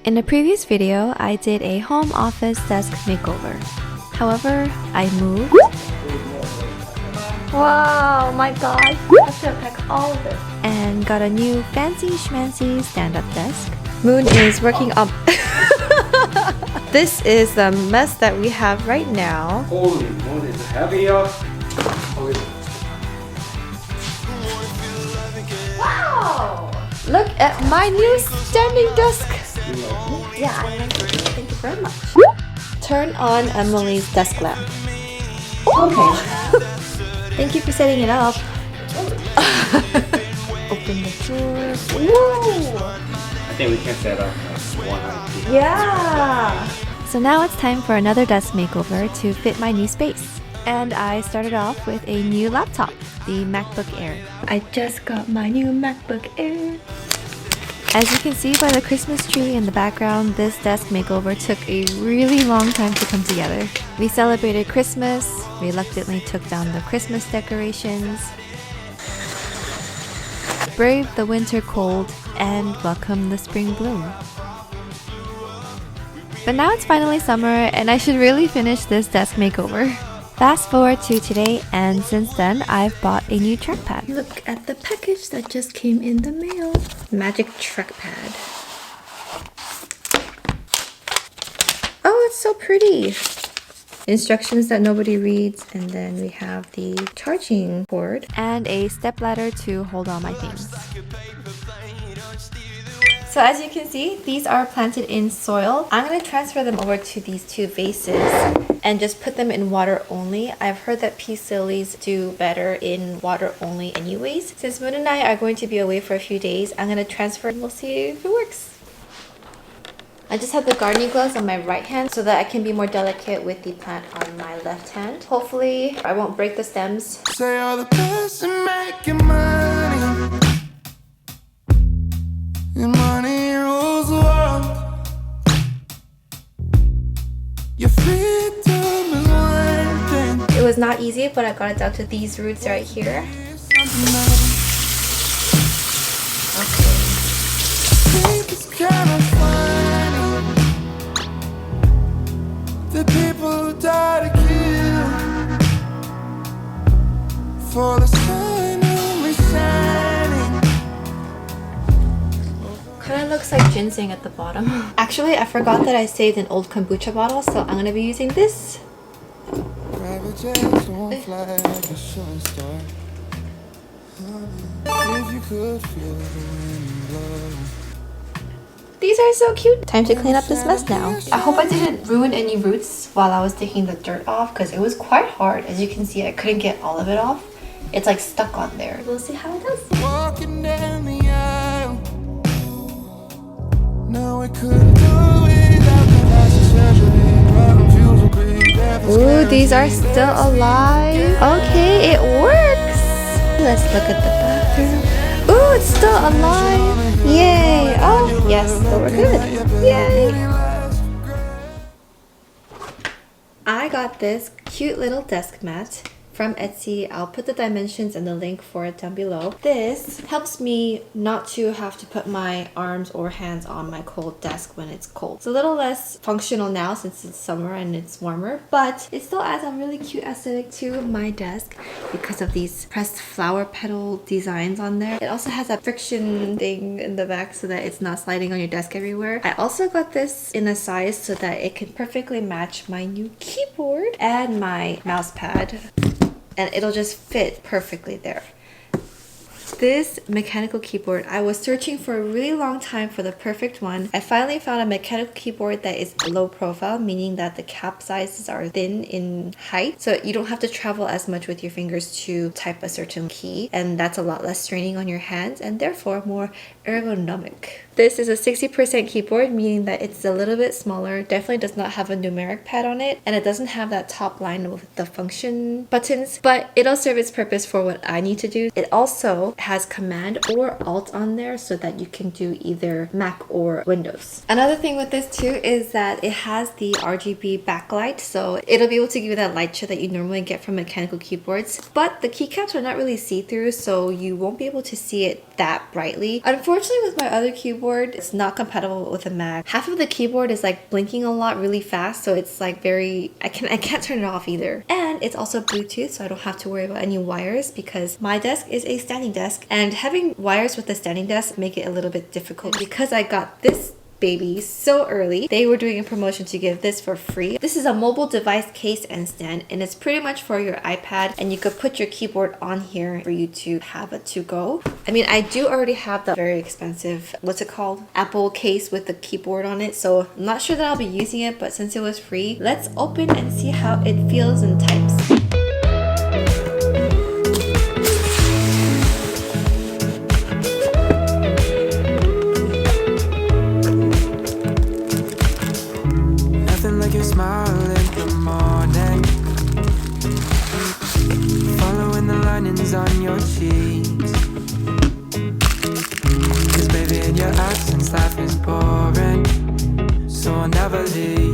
In a previous video, I did a home office desk makeover. However, I moved. Wow, my god, I have to unpack all of this. And got a new fancy schmancy stand-up desk. Moon is working up. This is the mess that we have right now. Holy moon, is heavier. Wow! Look at my new standing desk. Yeah, I like it. Thank you very much. Turn on Emily's desk lamp. Okay. Thank you for setting it up. Open the door. Whoa! I think we can set up one idea. Yeah! So now it's time for another desk makeover to fit my new space. And I started off with a new laptop, the MacBook Air. I just got my new MacBook Air. As you can see by the Christmas tree in the background, this desk makeover took a really long time to come together. We celebrated Christmas, reluctantly took down the Christmas decorations, braved the winter cold, and welcomed the spring bloom. But now it's finally summer and I should really finish this desk makeover. Fast forward to today, and since then I've bought a new trackpad. Look at the package that just came in the mail. Magic trackpad. Oh, it's so pretty. Instructions that nobody reads, and then we have the charging cord and a stepladder to hold all my things. So as you can see, these are planted in soil. I'm going to transfer them over to these two vases and just put them in water only. I've heard that peace lilies do better in water only anyways. Since Moon and I are going to be away for a few days, I'm going to transfer and we'll see if it works. I just have the gardening gloves on my right hand so that I can be more delicate with the plant on my left hand. Hopefully I won't break the stems. Say you're the best at making money. Your money rules the world. Your freedom is one thing. It was not easy, but I got it down to these roots right here. Okay. It's kind of funny. The people who die to kill for the sun only shining. Kind of looks like ginseng at the bottom. Actually, I forgot that I saved an old kombucha bottle, so I'm going to be using this. Private jets won't fly like a shooting star. If you could feel the wind blow. These are so cute. Time to clean up this mess now. I hope I didn't ruin any roots while I was taking the dirt off because it was quite hard. As you can see, I couldn't get all of it off. It's like stuck on there. We'll see how it does. Walking down the aisle. No, we couldn't do it without the last surgery. Ooh, these are still alive. Okay, it works. Let's look at the bathroom. Ooh, it's still alive. Yay. Oh, yes, so we're good. Yay. I got this cute little desk mat from Etsy. I'll put the dimensions and the link for it down below. This helps me not to have to put my arms or hands on my cold desk when it's cold. It's a little less functional now since it's summer and it's warmer, but it still adds a really cute aesthetic to my desk because of these pressed flower petal designs on there. It also has a friction thing in the back so that it's not sliding on your desk everywhere. I also got this in a size so that it can perfectly match my new keyboard and my mouse pad. And it'll just fit perfectly there. This mechanical keyboard, I was searching for a really long time for the perfect one. I finally found a mechanical keyboard that is low profile, meaning that the cap sizes are thin in height, so you don't have to travel as much with your fingers to type a certain key, and that's a lot less straining on your hands and therefore more ergonomic. This is a 60% keyboard, meaning that it's a little bit smaller, definitely does not have a numeric pad on it, and it doesn't have that top line with the function buttons, but it'll serve its purpose for what I need to do. It also has Command or Alt on there so that you can do either Mac or Windows. Another thing with this too is that it has the RGB backlight, so it'll be able to give you that light show that you normally get from mechanical keyboards, but the keycaps are not really see-through, so you won't be able to see it that brightly. Unfortunately, Unfortunately, with my other keyboard, it's not compatible with a Mac. Half of the keyboard is like blinking a lot really fast, so it's like very, I can't turn it off either. And it's also Bluetooth, so I don't have to worry about any wires because my desk is a standing desk, and having wires with the standing desk make it a little bit difficult. Because I got this baby so early, they were doing a promotion to give this for free. This is a mobile device case and stand, and it's pretty much for your iPad, and you could put your keyboard on here for you to have it to go. I mean, I do already have the very expensive, what's it called, Apple case with the keyboard on it, so I'm not sure that I'll be using it, but since it was free, let's open and see how it feels and types. Smile in the morning, following the linings on your cheeks. 'Cause baby, in your absence life is boring, so I'll never leave.